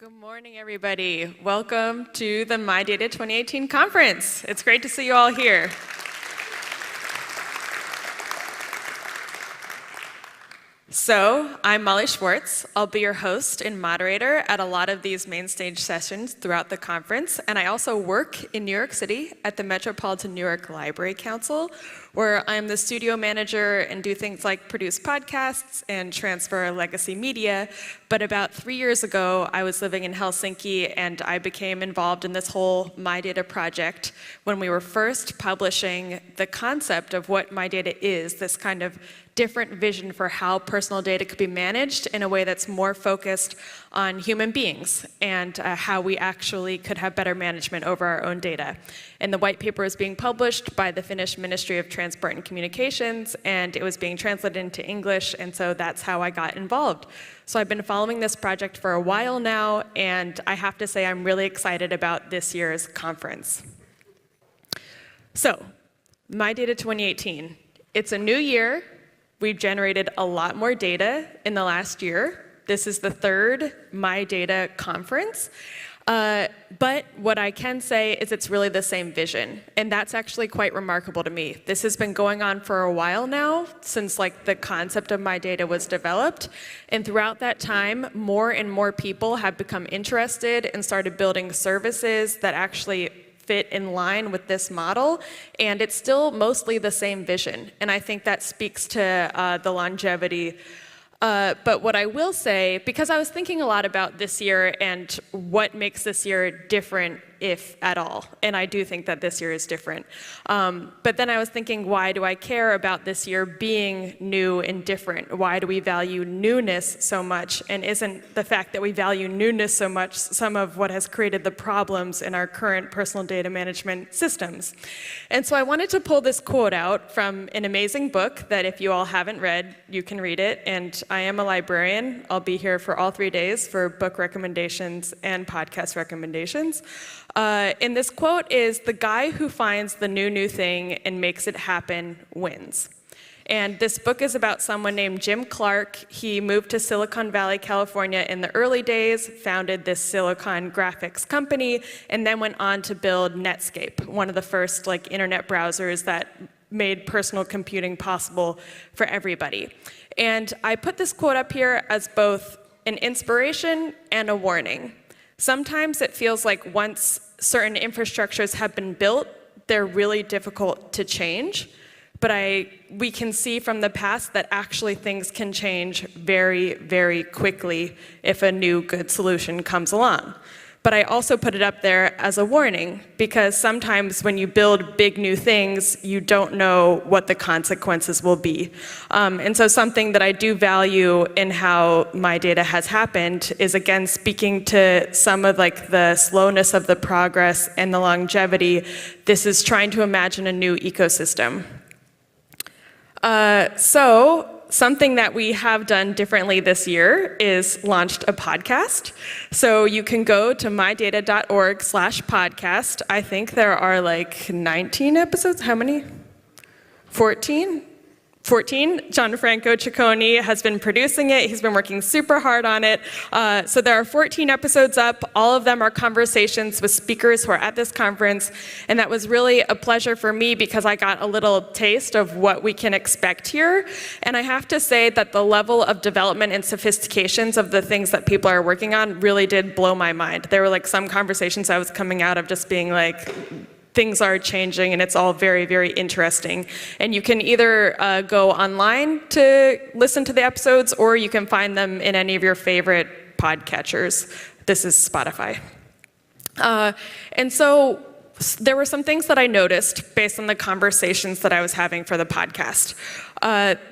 Good morning, everybody. Welcome to the MyData 2018 conference. It's great to see you all here. So, I'm Molly Schwartz. I'll be your host and moderator at a lot of these main stage sessions throughout the conference, and I also work in New York City at the Metropolitan New York Library Council, where I'm the studio manager and do things like produce podcasts and transfer legacy media. But about 3 years ago, I was living in Helsinki, and I became involved in this whole MyData project when we were first publishing the concept of what MyData is, this kind of different vision for how personal data could be managed in a way that's more focused on human beings and how we actually could have better management over our own data. And the white paper is being published by the Finnish Ministry of Transport and Communications, and it was being translated into English, and so that's how I got involved. So I've been following this project for a while now, and I have to say I'm really excited about this year's conference. So, MyData 2018. It's a new year. We've generated a lot more data in the last year. This is the third MyData conference. But what I can say is it's really the same vision, and that's actually quite remarkable to me. This has been going on for a while now, since the concept of MyData was developed, and throughout that time, more and more people have become interested and started building services that actually fit in line with this model, and it's still mostly the same vision, and I think that speaks to the longevity. But what I will say, because I was thinking a lot about this year and what makes this year different, if at all, and I do think that this year is different. But then I was thinking, why do I care about this year being new and different? Why do we value newness so much? And isn't the fact that we value newness so much some of what has created the problems in our current personal data management systems? And so I wanted to pull this quote out from an amazing book that if you all haven't read, you can read it. And I am a librarian. I'll be here for all 3 days for book recommendations and podcast recommendations. And this quote is, "The guy who finds the new thing and makes it happen wins." And this book is about someone named Jim Clark. He moved to Silicon Valley, California in the early days, founded this silicon graphics company, and then went on to build Netscape, one of the first internet browsers that made personal computing possible for everybody. And I put this quote up here as both an inspiration and a warning. Sometimes it feels like once certain infrastructures have been built, they're really difficult to change. But we can see from the past that actually things can change very, very quickly if a new good solution comes along. But I also put it up there as a warning, because sometimes when you build big new things, you don't know what the consequences will be. And so something that I do value in how MyData has happened is, again, speaking to some of the slowness of the progress and the longevity. This is trying to imagine a new ecosystem. So something that we have done differently this year is launched a podcast. So you can go to mydata.org/podcast. I think there are 19 episodes. How many? 14? 14. Gianfranco Ciccone has been producing it. He's been working super hard on it. So there are 14 episodes up. All of them are conversations with speakers who are at this conference. And that was really a pleasure for me because I got a little taste of what we can expect here. And I have to say that the level of development and sophistications of the things that people are working on really did blow my mind. There were some conversations I was coming out of just being things are changing, and it's all very, very interesting. And you can either go online to listen to the episodes, or you can find them in any of your favorite podcatchers. This is Spotify. And so there were some things that I noticed based on the conversations that I was having for the podcast.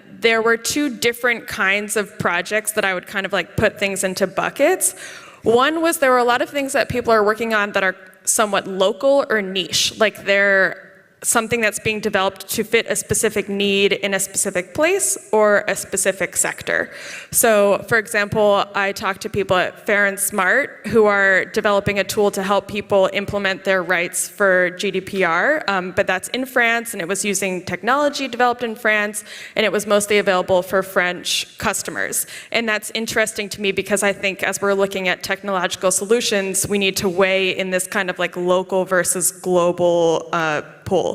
There were two different kinds of projects that I would kind of put things into buckets. One was there were a lot of things that people are working on that are somewhat local or niche, they're something that's being developed to fit a specific need in a specific place or a specific sector. So, for example, I talked to people at Fair and Smart who are developing a tool to help people implement their rights for GDPR, but that's in France, and it was using technology developed in France, and it was mostly available for French customers. And that's interesting to me because I think as we're looking at technological solutions, we need to weigh in this kind of like local versus global pool.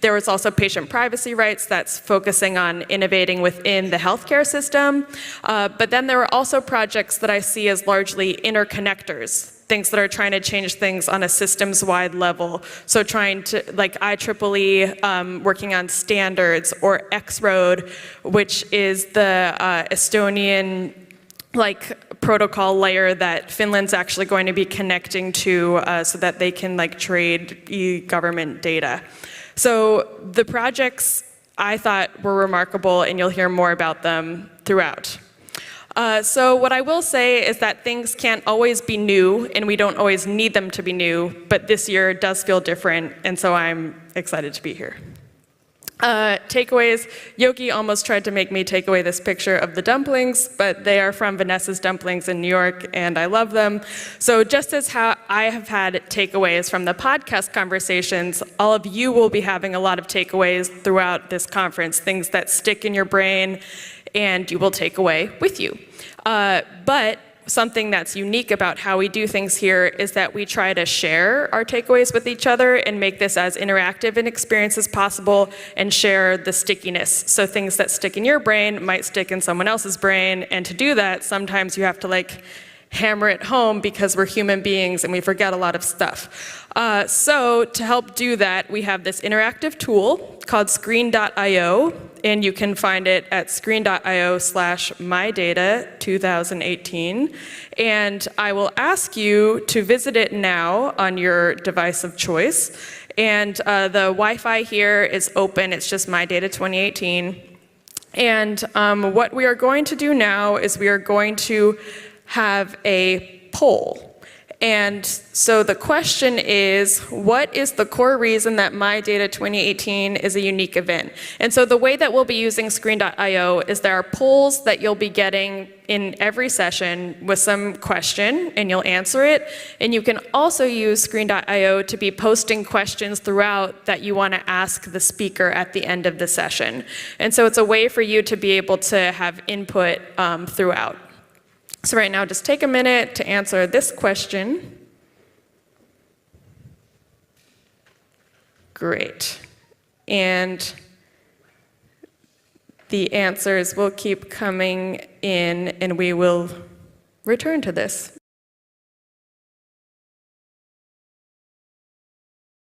There was also patient privacy rights that's focusing on innovating within the healthcare system. But then there were also projects that I see as largely interconnectors, things that are trying to change things on a systems-wide level. So trying to, like IEEE, working on standards, or X-Road, which is the Estonian protocol layer that Finland's actually going to be connecting to so that they can trade e-government data. So the projects I thought were remarkable, and you'll hear more about them throughout. So what I will say is that things can't always be new, and we don't always need them to be new, but this year does feel different, and so I'm excited to be here. Takeaways. Yogi almost tried to make me take away this picture of the dumplings, but they are from Vanessa's Dumplings in New York, and I love them. So just as how I have had takeaways from the podcast conversations, all of you will be having a lot of takeaways throughout this conference, things that stick in your brain and you will take away with you. But something that's unique about how we do things here is that we try to share our takeaways with each other and make this as interactive an experience as possible and share the stickiness. So things that stick in your brain might stick in someone else's brain, and to do that, sometimes you have to hammer it home because we're human beings and we forget a lot of stuff. So to help do that, we have this interactive tool called screen.io, and you can find it at screen.io/MyData2018. And I will ask you to visit it now on your device of choice. And the Wi-Fi here is open, it's just MyData 2018. And what we are going to do now is we are going to have a poll. And so the question is, what is the core reason that MyData 2018 is a unique event? And so the way that we'll be using Screen.io is there are polls that you'll be getting in every session with some question, and you'll answer it. And you can also use Screen.io to be posting questions throughout that you want to ask the speaker at the end of the session. And so it's a way for you to be able to have input throughout. So right now, just take a minute to answer this question. Great. And the answers will keep coming in, and we will return to this.